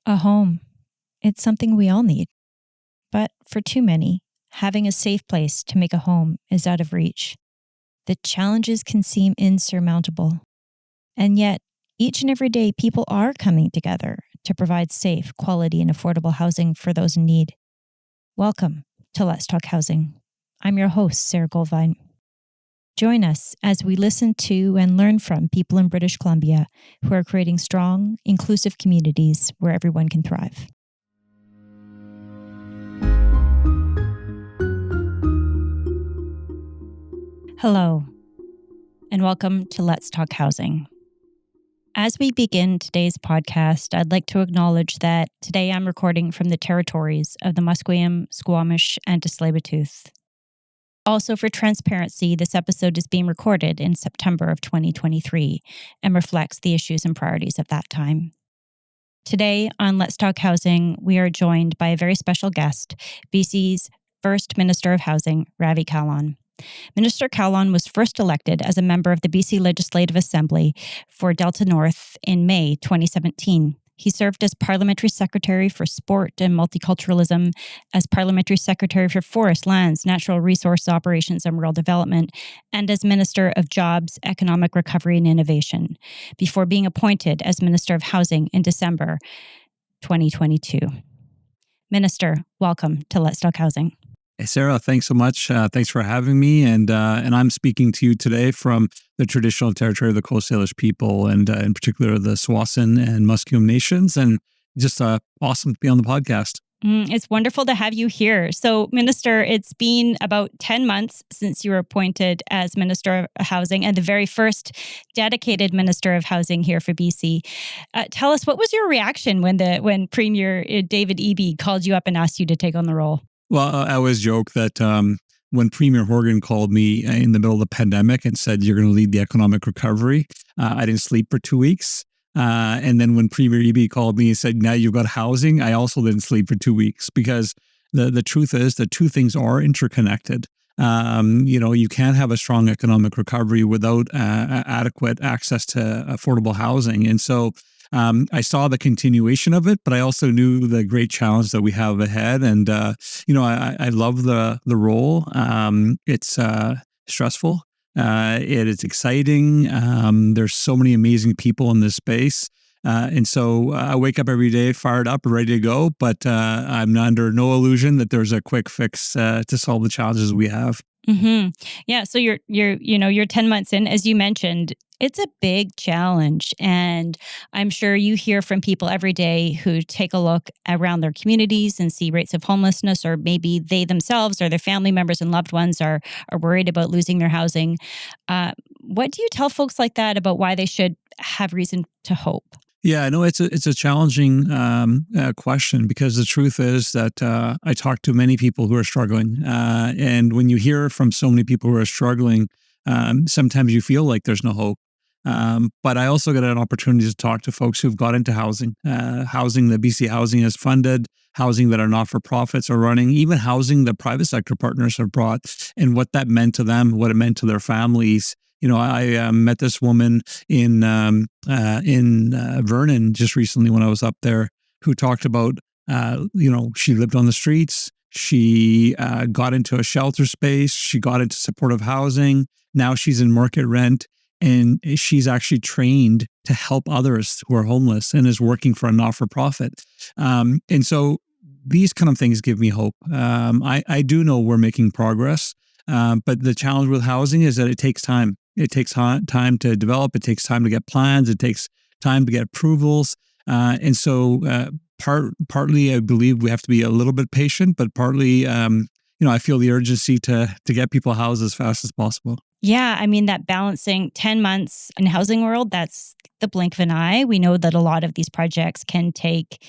A home. It's something we all need. But for too many, having a safe place to make a home is out of reach. The challenges can seem insurmountable. And yet, each and every day, people are coming together to provide safe, quality, and affordable housing for those in need. Welcome to Let's Talk Housing. I'm your host, Sara. Join us as we listen to and learn from people in British Columbia who are creating strong, inclusive communities where everyone can thrive. Hello, and welcome to Let's Talk Housing. As we begin today's podcast, I'd like to acknowledge that today I'm recording from the territories of the Musqueam, Squamish, and Tsleil-Waututh. Also, for transparency, this episode is being recorded in September of 2023 and reflects the issues and priorities of that time. Today on Let's Talk Housing, we are joined by a very special guest, BC's first Minister of Housing, Ravi Kahlon. Minister Kahlon was first elected as a member of the BC Legislative Assembly for Delta North in May 2017. He served as Parliamentary Secretary for Sport and Multiculturalism, as Parliamentary Secretary for Forest, Lands, Natural Resource Operations and Rural Development, and as Minister of Jobs, Economic Recovery and Innovation, before being appointed as Minister of Housing in December 2022. Minister, welcome to Let's Talk Housing. Hey, Sara, thanks so much. Thanks for having me. And I'm speaking to you today from the traditional territory of the Coast Salish people, and in particular the Tsawwassen and Musqueam nations. And just awesome to be on the podcast. It's wonderful to have you here. So, Minister, it's been about 10 months since you were appointed as Minister of Housing and the very first dedicated Minister of Housing here for BC. Tell us, what was your reaction when Premier David Eby called you up and asked you to take on the role? Well, I always joke that when Premier Horgan called me in the middle of the pandemic and said, you're going to lead the economic recovery, I didn't sleep for 2 weeks. And then when Premier Eby called me and said, now you've got housing, I also didn't sleep for 2 weeks, because the truth is that two things are interconnected. You can't have a strong economic recovery without adequate access to affordable housing. And so I saw the continuation of it, but I also knew the great challenge that we have ahead. And, I love the role. It's stressful. It is exciting. There's so many amazing people in this space. And so I wake up every day fired up and ready to go, but I'm under no illusion that there's a quick fix to solve the challenges we have. Mm-hmm. Yeah. So you're 10 months in, as you mentioned. It's a big challenge. And I'm sure you hear from people every day who take a look around their communities and see rates of homelessness, or maybe they themselves or their family members and loved ones are worried about losing their housing. What do you tell folks like that about why they should have reason to hope? Yeah, I know it's a challenging question, because the truth is that I talk to many people who are struggling. And when you hear from so many people who are struggling, sometimes you feel like there's no hope. But I also get an opportunity to talk to folks who've got into housing that BC Housing has funded, housing that our not-for-profits are running, even housing that private sector partners have brought, and what that meant to them, what it meant to their families. I met this woman in Vernon just recently when I was up there, who talked about, she lived on the streets. She got into a shelter space. She got into supportive housing. Now she's in market rent, and she's actually trained to help others who are homeless and is working for a not-for-profit. And so these kind of things give me hope. I do know we're making progress, but the challenge with housing is that it takes time. It takes time to develop. It takes time to get plans. It takes time to get approvals. And so partly I believe we have to be a little bit patient, but partly, I feel the urgency to get people housed as fast as possible. Yeah, I mean, that balancing 10 months in housing world, that's the blink of an eye. We know that a lot of these projects can take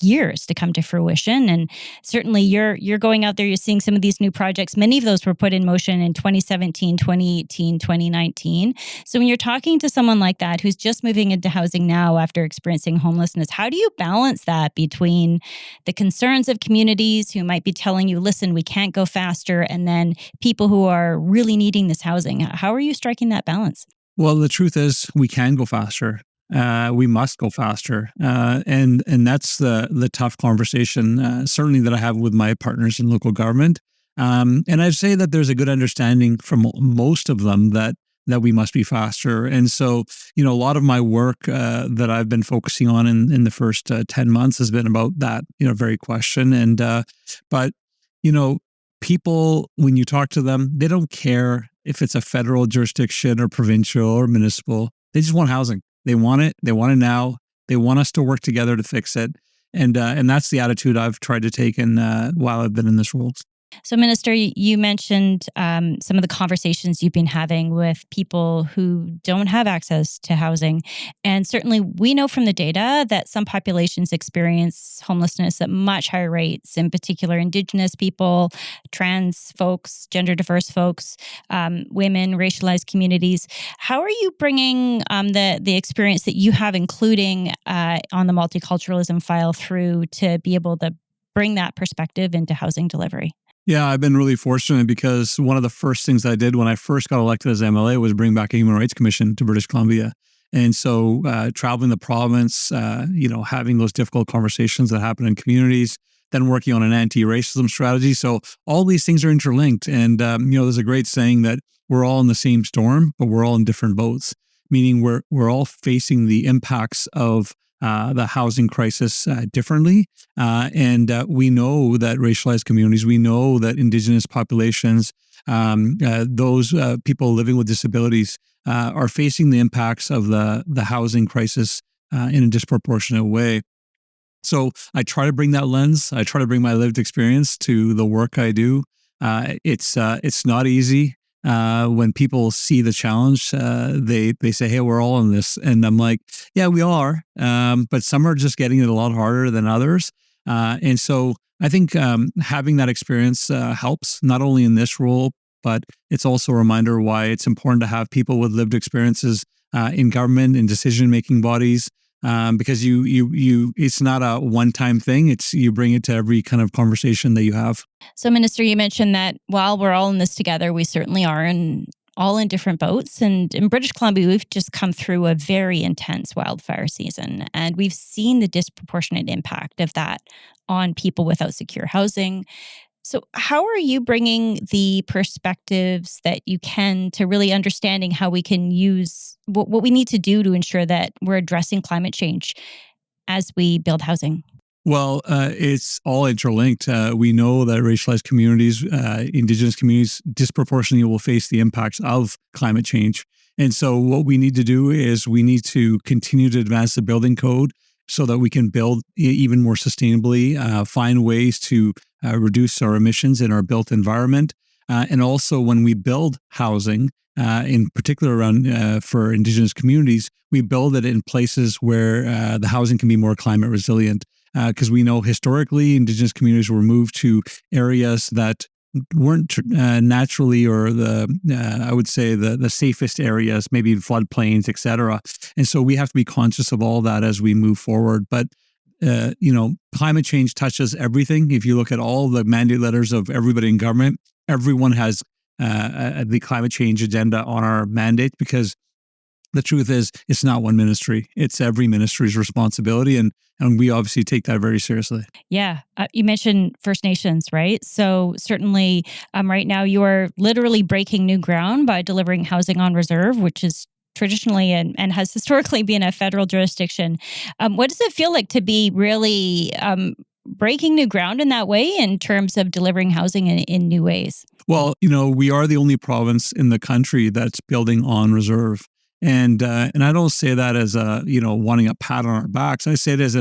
years to come to fruition. And certainly you're going out there, you're seeing some of these new projects. Many of those were put in motion in 2017, 2018, 2019. So when you're talking to someone like that who's just moving into housing now after experiencing homelessness, how do you balance that between the concerns of communities who might be telling you, listen, we can't go faster, and then people who are really needing this housing? How are you striking that balance? Well, the truth is we can go faster. we must go faster. And that's the tough conversation, certainly that I have with my partners in local government. And I'd say that there's a good understanding from most of them that we must be faster. And so, a lot of my work that I've been focusing on in the first 10 months has been about that, very question. And, but, people, when you talk to them, they don't care if it's a federal jurisdiction or provincial or municipal. They just want housing. They want it. They want it now. They want us to work together to fix it. And that's the attitude I've tried to take while I've been in this role. So, Minister, you mentioned some of the conversations you've been having with people who don't have access to housing. And certainly we know from the data that some populations experience homelessness at much higher rates, in particular Indigenous people, trans folks, gender diverse folks, women, racialized communities. How are you bringing the experience that you have, including on the multiculturalism file, through to be able to bring that perspective into housing delivery? Yeah, I've been really fortunate because one of the first things I did when I first got elected as MLA was bring back a Human Rights Commission to British Columbia. And so traveling the province, having those difficult conversations that happen in communities, then working on an anti-racism strategy. So all these things are interlinked. And, there's a great saying that we're all in the same storm, but we're all in different boats, meaning we're all facing the impacts of the housing crisis differently. And we know that racialized communities, we know that Indigenous populations, those people living with disabilities are facing the impacts of the housing crisis in a disproportionate way. So I try to bring that lens. I try to bring my lived experience to the work I do. It's not easy. When people see the challenge, they say, "Hey, we're all in this," and I'm like, "Yeah, we are." But some are just getting it a lot harder than others, and so I think having that experience helps not only in this role, but it's also a reminder why it's important to have people with lived experiences in government and decision-making bodies. Because it's not a one-time thing. It's you bring it to every kind of conversation that you have. So, Minister, you mentioned that while we're all in this together, we certainly are, and all in different boats. And in British Columbia, we've just come through a very intense wildfire season, and we've seen the disproportionate impact of that on people without secure housing. So how are you bringing the perspectives that you can to really understanding how we can use what we need to do to ensure that we're addressing climate change as we build housing? Well, it's all interlinked. We know that racialized communities, Indigenous communities, disproportionately will face the impacts of climate change. And so what we need to do is we need to continue to advance the building code so that we can build even more sustainably, find ways to reduce our emissions in our built environment. And also when we build housing, in particular around for Indigenous communities, we build it in places where the housing can be more climate resilient. Because we know historically Indigenous communities were moved to areas that weren't naturally or I would say the safest areas, maybe floodplains, et cetera. And so we have to be conscious of all that as we move forward. But climate change touches everything. If you look at all the mandate letters of everybody in government, everyone has the climate change agenda on our mandate, because the truth is it's not one ministry. It's every ministry's responsibility. And we obviously take that very seriously. Yeah. You mentioned First Nations, right? So certainly right now you are literally breaking new ground by delivering housing on reserve, which is traditionally and has historically been a federal jurisdiction. What does it feel like to be really breaking new ground in that way in terms of delivering housing in new ways? Well, we are the only province in the country that's building on reserve. And I don't say that as wanting a pat on our backs. I say it as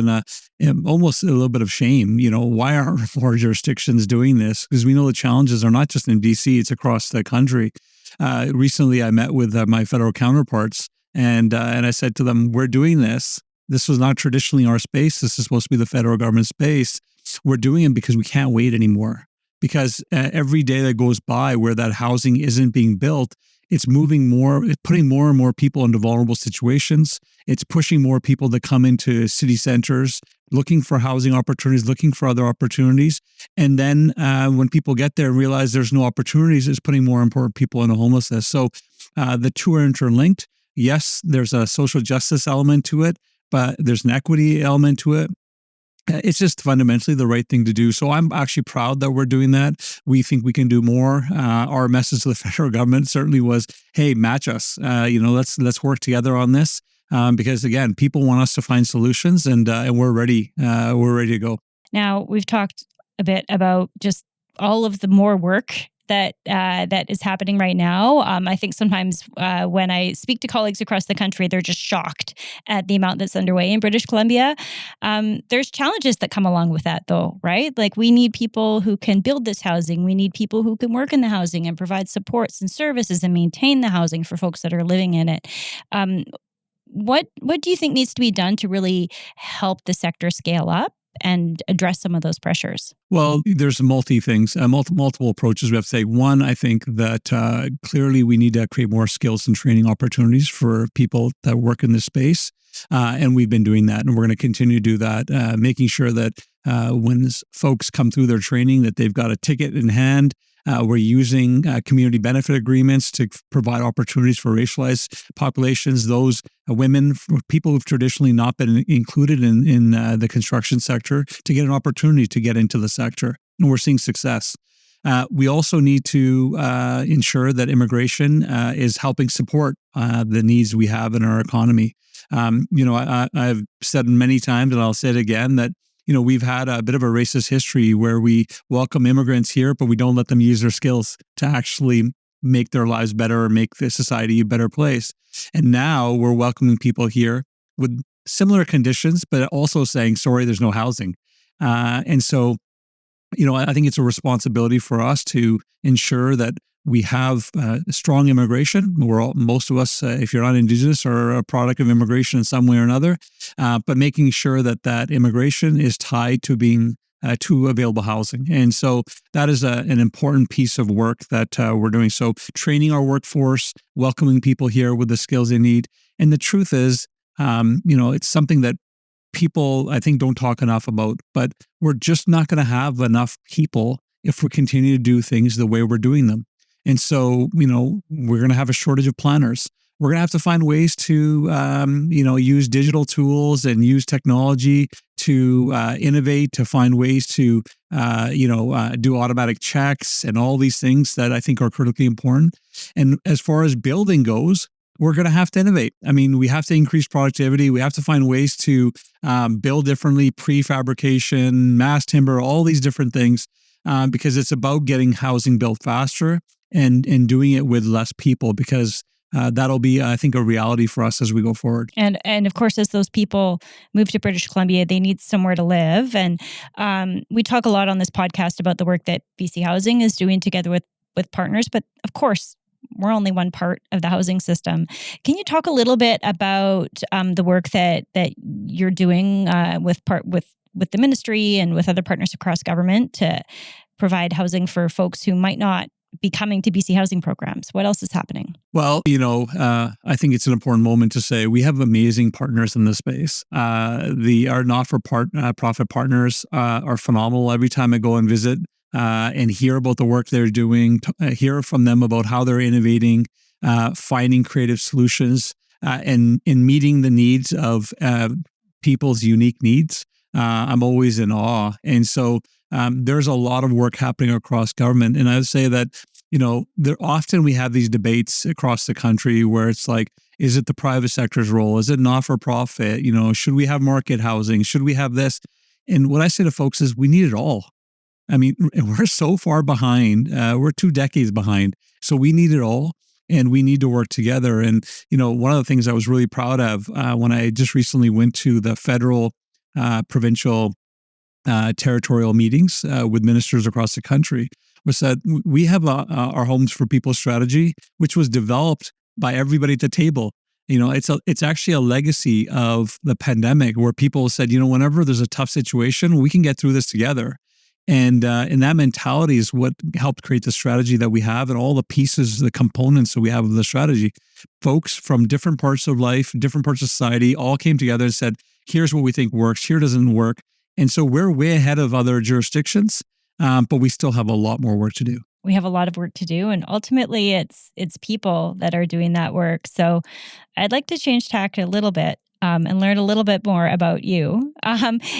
almost a little bit of shame. Why aren't more jurisdictions doing this? Because we know the challenges are not just in BC; it's across the country. Recently, I met with my federal counterparts, and I said to them, "We're doing this. This was not traditionally our space. This is supposed to be the federal government space. We're doing it because we can't wait anymore. Because every day that goes by where that housing isn't being built, it's putting more and more people into vulnerable situations. It's pushing more people to come into city centers, looking for housing opportunities, looking for other opportunities. And then when people get there and realize there's no opportunities, it's putting more and more people into homelessness. So the two are interlinked. yes, there's a social justice element to it, but there's an equity element to it. It's just fundamentally the right thing to do. So I'm actually proud that we're doing that. We think we can do more. Our message to the federal government certainly was, hey, match us. Let's work together on this. Because again, people want us to find solutions, and we're ready. We're ready to go. Now, we've talked a bit about just all of the more work that is happening right now. I think sometimes when I speak to colleagues across the country, they're just shocked at the amount that's underway in British Columbia. There's challenges that come along with that, though, right? Like, we need people who can build this housing. We need people who can work in the housing and provide supports and services and maintain the housing for folks that are living in it. What do you think needs to be done to really help the sector scale up and address some of those pressures? Well, there's multiple approaches we have to say. One, I think that clearly we need to create more skills and training opportunities for people that work in this space. And we've been doing that, and we're going to continue to do that, making sure that when folks come through their training, that they've got a ticket in hand. We're using community benefit agreements to provide opportunities for racialized populations, those women, people who've traditionally not been included in the construction sector, to get an opportunity to get into the sector. And we're seeing success. We also need to ensure that immigration is helping support the needs we have in our economy. I've said many times, and I'll say it again, that we've had a bit of a racist history where we welcome immigrants here, but we don't let them use their skills to actually make their lives better or make the society a better place. And now we're welcoming people here with similar conditions, but also saying, sorry, there's no housing. And so, I think it's a responsibility for us to ensure that we have strong immigration. Most of us, if you're not Indigenous, are a product of immigration in some way or another. But making sure that immigration is tied to being to available housing, and so that is an important piece of work that we're doing. So training our workforce, welcoming people here with the skills they need. And the truth is, it's something that people, I think, don't talk enough about. But we're just not going to have enough people if we continue to do things the way we're doing them. And so, we're going to have a shortage of planners. We're going to have to find ways to, use digital tools and use technology to innovate, to find ways to, do automatic checks and all these things that I think are critically important. And as far as building goes, we're going to have to innovate. I mean, we have to increase productivity. We have to find ways to build differently, prefabrication, mass timber, all these different things, because it's about getting housing built faster and doing it with less people, because that'll be, I think, a reality for us as we go forward. And of course, as those people move to British Columbia, they need somewhere to live. And we talk a lot on this podcast about the work that BC Housing is doing together with partners. But of course, we're only one part of the housing system. Can you talk a little bit about the work that you're doing with the ministry and with other partners across government to provide housing for folks who might not be coming to BC housing programs? What else is happening? Well, I think it's an important moment to say we have amazing partners in this space. Our not-for-profit partners are phenomenal. Every time I go and visit and hear about the work they're doing, hear from them about how they're innovating, finding creative solutions, and in meeting the needs of people's unique needs, I'm always in awe. And so there's a lot of work happening across government. And I would say that, often we have these debates across the country where it's like, is it the private sector's role? Is it not for profit? Should we have market housing? Should we have this? And what I say to folks is we need it all. I mean, we're so far behind. We're 2 decades behind. So we need it all, and we need to work together. And, one of the things I was really proud of when I just recently went to the federal, provincial, territorial meetings with ministers across the country was that we have our Homes for People strategy, which was developed by everybody at the table. It's actually a legacy of the pandemic where people said, whenever there's a tough situation, we can get through this together. And that mentality is what helped create the strategy that we have and all the pieces, the components that we have of the strategy. Folks from different parts of life, different parts of society all came together and said, here's what we think works, here doesn't work. And so we're way ahead of other jurisdictions, but we still have a lot more work to do. we have a lot of work to do, and ultimately it's people that are doing that work. So I'd like to change tack a little bit, and learn a little bit more about you.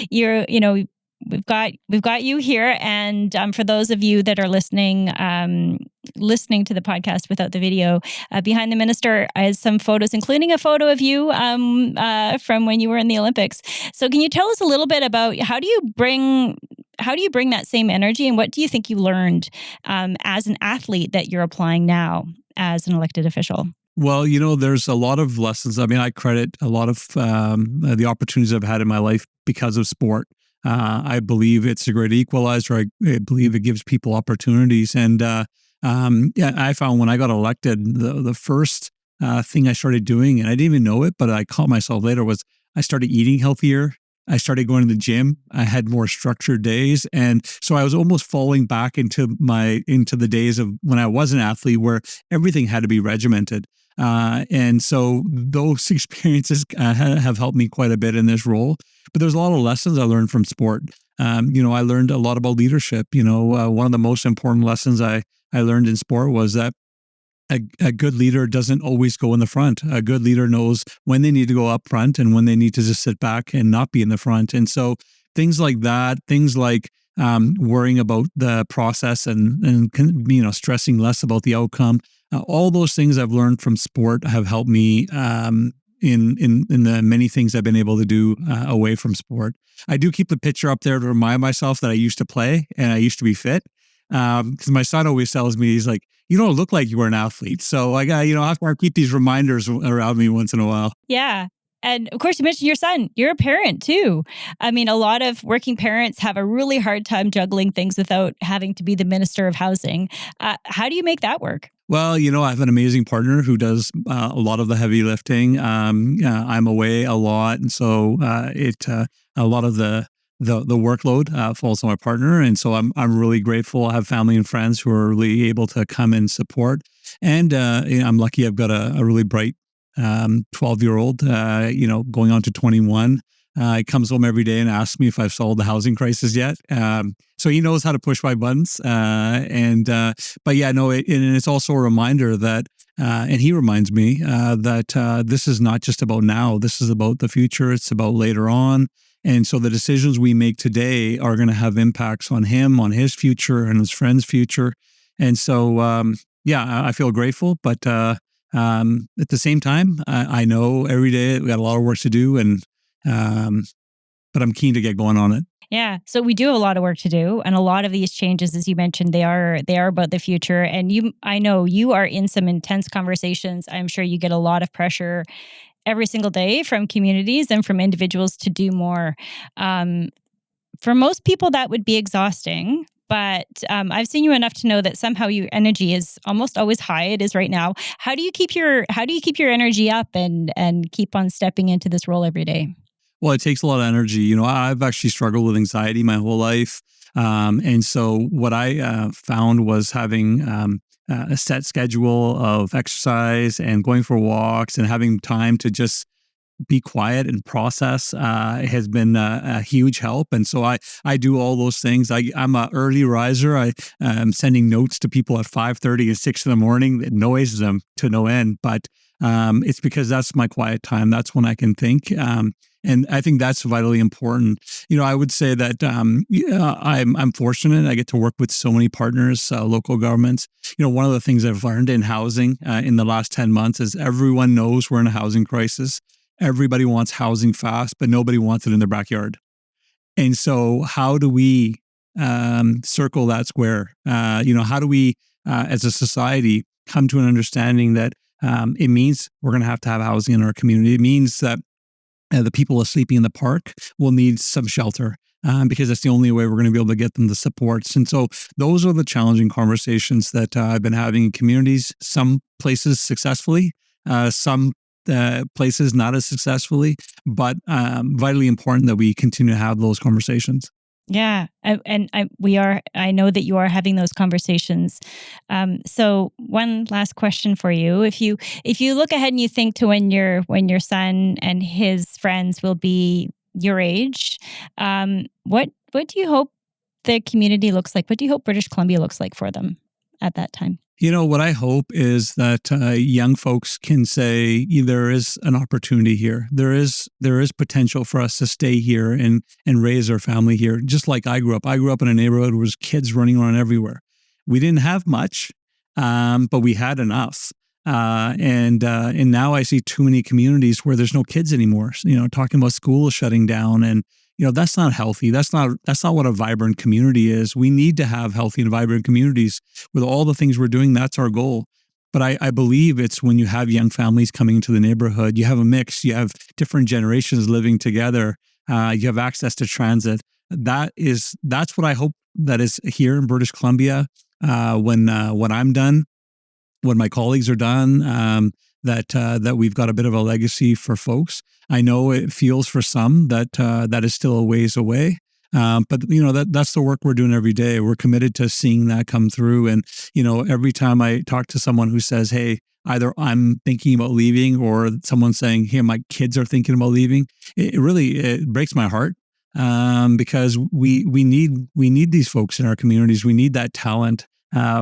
You're, we've got you here, and for those of you that are listening to the podcast without the video, behind the minister is some photos, including a photo of you from when you were in the Olympics. So, can you tell us a little bit about how do you bring that same energy, and what do you think you learned as an athlete that you're applying now as an elected official? Well, there's a lot of lessons. I mean, I credit a lot of the opportunities I've had in my life because of sport. I believe it's a great equalizer. I believe it gives people opportunities. And yeah, I found when I got elected, the first thing I started doing, and I didn't even know it, but I caught myself later, was I started eating healthier. I started going to the gym. I had more structured days. And so I was almost falling back into the days of when I was an athlete where everything had to be regimented. And so those experiences have helped me quite a bit in this role. But there's a lot of lessons I learned from sport. I learned a lot about leadership. One of the most important lessons I learned in sport was that a good leader doesn't always go in the front. A good leader knows when they need to go up front and when they need to just sit back and not be in the front. And so things like that, things like worrying about the process and stressing less about the outcome. All those things I've learned from sport have helped me in the many things I've been able to do away from sport. I do keep the picture up there to remind myself that I used to play and I used to be fit. Because my son always tells me, he's like, you don't look like you were an athlete. So I got, I have to keep these reminders around me once in a while. Yeah. And of course, you mentioned your son. You're a parent too. I mean, a lot of working parents have a really hard time juggling things without having to be the minister of housing. How do you make that work? Well, I have an amazing partner who does a lot of the heavy lifting. I'm away a lot, and so a lot of the workload falls on my partner, and so I'm really grateful. I have family and friends who are really able to come and support, and I'm lucky. I've got a really bright 12-year-old, going on to 21. He comes home every day and asks me if I've solved the housing crisis yet. So he knows how to push my buttons. But yeah, no, and it's also a reminder that, and he reminds me that this is not just about now. This is about the future. It's about later on. And so the decisions we make today are going to have impacts on him, on his future, and his friend's future. And so, yeah, I feel grateful, but at the same time, I know every day we got a lot of work to do, and but I'm keen to get going on it. Yeah. So we do have a lot of work to do, and a lot of these changes, as you mentioned, they are about the future. And I know you are in some intense conversations. I'm sure you get a lot of pressure every single day from communities and from individuals to do more. For most people, that would be exhausting. But I've seen you enough to know that somehow your energy is almost always high. It is right now. How do you keep your energy up and keep on stepping into this role every day? Well, it takes a lot of energy. I've actually struggled with anxiety my whole life. And so what I found was having a set schedule of exercise and going for walks and having time to just be quiet and process has been a huge help. And so I do all those things. I'm an early riser. I'm sending notes to people at 5:30 and 6 in the morning. It annoys them to no end, but it's because that's my quiet time. That's when I can think. And I think that's vitally important. I would say that I'm fortunate. I get to work with so many partners, local governments. One of the things I've learned in housing in the last 10 months is everyone knows we're in a housing crisis. Everybody wants housing fast, but nobody wants it in their backyard. And so how do we circle that square? How do we, as a society, come to an understanding that it means we're going to have housing in our community? It means that the people sleeping in the park will need some shelter because that's the only way we're going to be able to get them the supports. And so those are the challenging conversations that I've been having in communities, some places successfully, some places not as successfully, but vitally important that we continue to have those conversations. Yeah, I know that you are having those conversations. So one last question for you: if you look ahead and you think to when your son and his friends will be your age, what do you hope the community looks like? What do you hope British Columbia looks like for them at that time? What I hope is that young folks can say there is an opportunity here. There is potential for us to stay here and raise our family here. Just like I grew up. I grew up in a neighborhood where there was kids running around everywhere. We didn't have much, but we had enough. And now I see too many communities where there's no kids anymore. Talking about schools shutting down, and that's not healthy. That's not what a vibrant community is. We need to have healthy and vibrant communities. With all the things we're doing, that's our goal. But I believe it's when you have young families coming into the neighborhood, you have a mix, you have different generations living together, you have access to transit. That's what I hope that is here in British Columbia when I'm done, when my colleagues are done, that we've got a bit of a legacy for folks. I know it feels for some that is still a ways away, but that's the work we're doing every day. We're committed to seeing that come through. And every time I talk to someone who says, "Hey, either I'm thinking about leaving," or someone saying, "Hey, my kids are thinking about leaving," it breaks my heart. Because we need these folks in our communities. We need that talent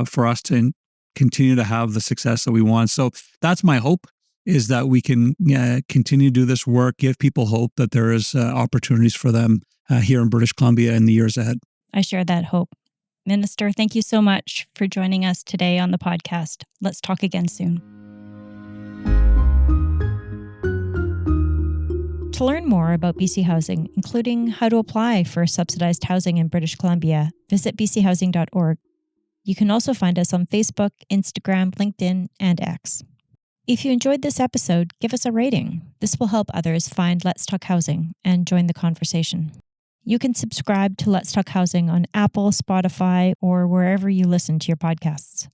for us to continue to have the success that we want. So that's my hope, is that we can continue to do this work, give people hope that there is opportunities for them here in British Columbia in the years ahead. I share that hope. Minister, thank you so much for joining us today on the podcast. Let's talk again soon. To learn more about BC Housing, including how to apply for subsidized housing in British Columbia, visit bchousing.org. You can also find us on Facebook, Instagram, LinkedIn, and X. If you enjoyed this episode, give us a rating. This will help others find Let's Talk Housing and join the conversation. You can subscribe to Let's Talk Housing on Apple, Spotify, or wherever you listen to your podcasts.